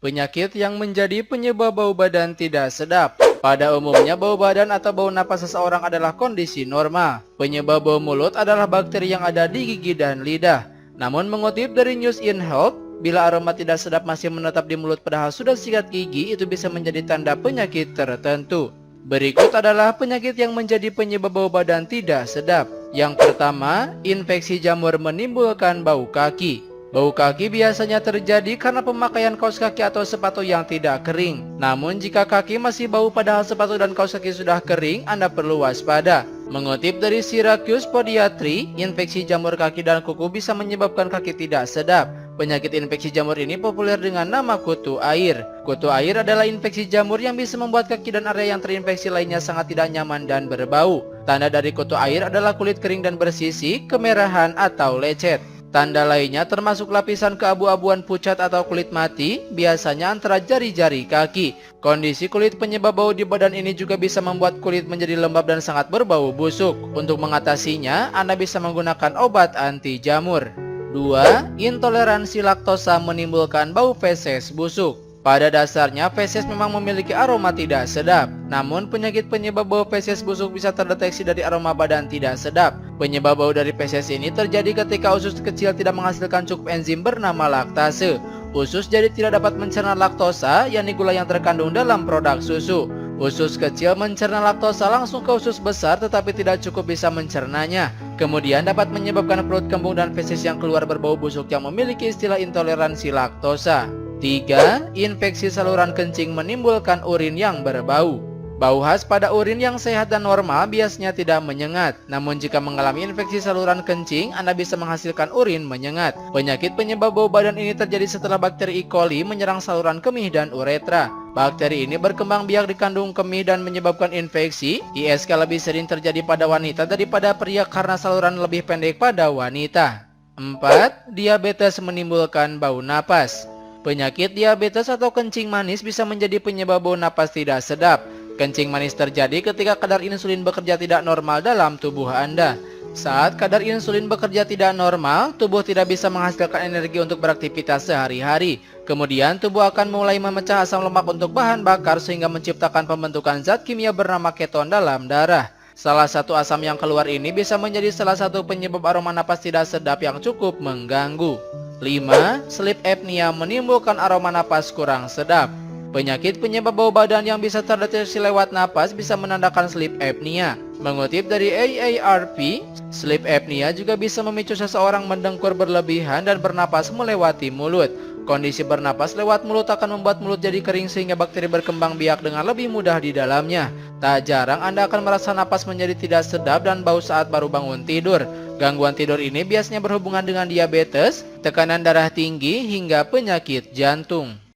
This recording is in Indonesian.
Penyakit yang menjadi penyebab bau badan tidak sedap. Pada umumnya, bau badan atau bau napas seseorang adalah kondisi normal. Penyebab bau mulut adalah bakteri yang ada di gigi dan lidah. Namun mengutip dari News in Health, bila aroma tidak sedap masih menetap di mulut padahal sudah sikat gigi, itu bisa menjadi tanda penyakit tertentu. Berikut adalah penyakit yang menjadi penyebab bau badan tidak sedap. Yang pertama, infeksi jamur menimbulkan bau kaki. Bau kaki biasanya terjadi karena pemakaian kaos kaki atau sepatu yang tidak kering. Namun jika kaki masih bau padahal sepatu dan kaos kaki sudah kering, Anda perlu waspada. Mengutip dari Syracuse Podiatry, infeksi jamur kaki dan kuku bisa menyebabkan kaki tidak sedap. Penyakit infeksi jamur ini populer dengan nama kutu air. Kutu air adalah infeksi jamur yang bisa membuat kaki dan area yang terinfeksi lainnya sangat tidak nyaman dan berbau. Tanda dari kutu air adalah kulit kering dan bersisik, kemerahan atau lecet. Tanda lainnya termasuk lapisan keabu-abuan pucat atau kulit mati, biasanya antara jari-jari kaki. Kondisi kulit penyebab bau di badan ini juga bisa membuat kulit menjadi lembab dan sangat berbau busuk. Untuk mengatasinya, Anda bisa menggunakan obat anti jamur. 2. Intoleransi laktosa menimbulkan bau feses busuk. Pada dasarnya, feses memang memiliki aroma tidak sedap. Namun, penyakit penyebab bau feses busuk bisa terdeteksi dari aroma badan tidak sedap. Penyebab bau dari feses ini terjadi ketika usus kecil tidak menghasilkan cukup enzim bernama laktase. Usus jadi tidak dapat mencerna laktosa, yakni gula yang terkandung dalam produk susu. Usus kecil mencerna laktosa langsung ke usus besar tetapi tidak cukup bisa mencernanya. Kemudian dapat menyebabkan perut kembung dan feses yang keluar berbau busuk yang memiliki istilah intoleransi laktosa. 3. Infeksi saluran kencing menimbulkan urin yang berbau. Bau khas pada urin yang sehat dan normal biasanya tidak menyengat. Namun jika mengalami infeksi saluran kencing, Anda bisa menghasilkan urin menyengat. Penyakit penyebab bau badan ini terjadi setelah bakteri E. coli menyerang saluran kemih dan uretra. Bakteri ini berkembang biak di kandung kemih dan menyebabkan infeksi. ISK lebih sering terjadi pada wanita daripada pria karena saluran lebih pendek pada wanita. 4. Diabetes menimbulkan bau napas. Penyakit diabetes atau kencing manis bisa menjadi penyebab bau napas tidak sedap. Kencing manis terjadi ketika kadar insulin bekerja tidak normal dalam tubuh Anda. Saat kadar insulin bekerja tidak normal, tubuh tidak bisa menghasilkan energi untuk beraktivitas sehari-hari. Kemudian tubuh akan mulai memecah asam lemak untuk bahan bakar sehingga menciptakan pembentukan zat kimia bernama keton dalam darah. Salah satu asam yang keluar ini bisa menjadi salah satu penyebab aroma napas tidak sedap yang cukup mengganggu. 5. Sleep apnea menimbulkan aroma napas kurang sedap. Penyakit penyebab bau badan yang bisa terdeteksi lewat napas bisa menandakan sleep apnea. Mengutip dari AARP, sleep apnea juga bisa memicu seseorang mendengkur berlebihan dan bernapas melewati mulut. Kondisi bernapas lewat mulut akan membuat mulut jadi kering sehingga bakteri berkembang biak dengan lebih mudah di dalamnya. Tak jarang Anda akan merasa napas menjadi tidak sedap dan bau saat baru bangun tidur. Gangguan tidur ini biasanya berhubungan dengan diabetes, tekanan darah tinggi, hingga penyakit jantung.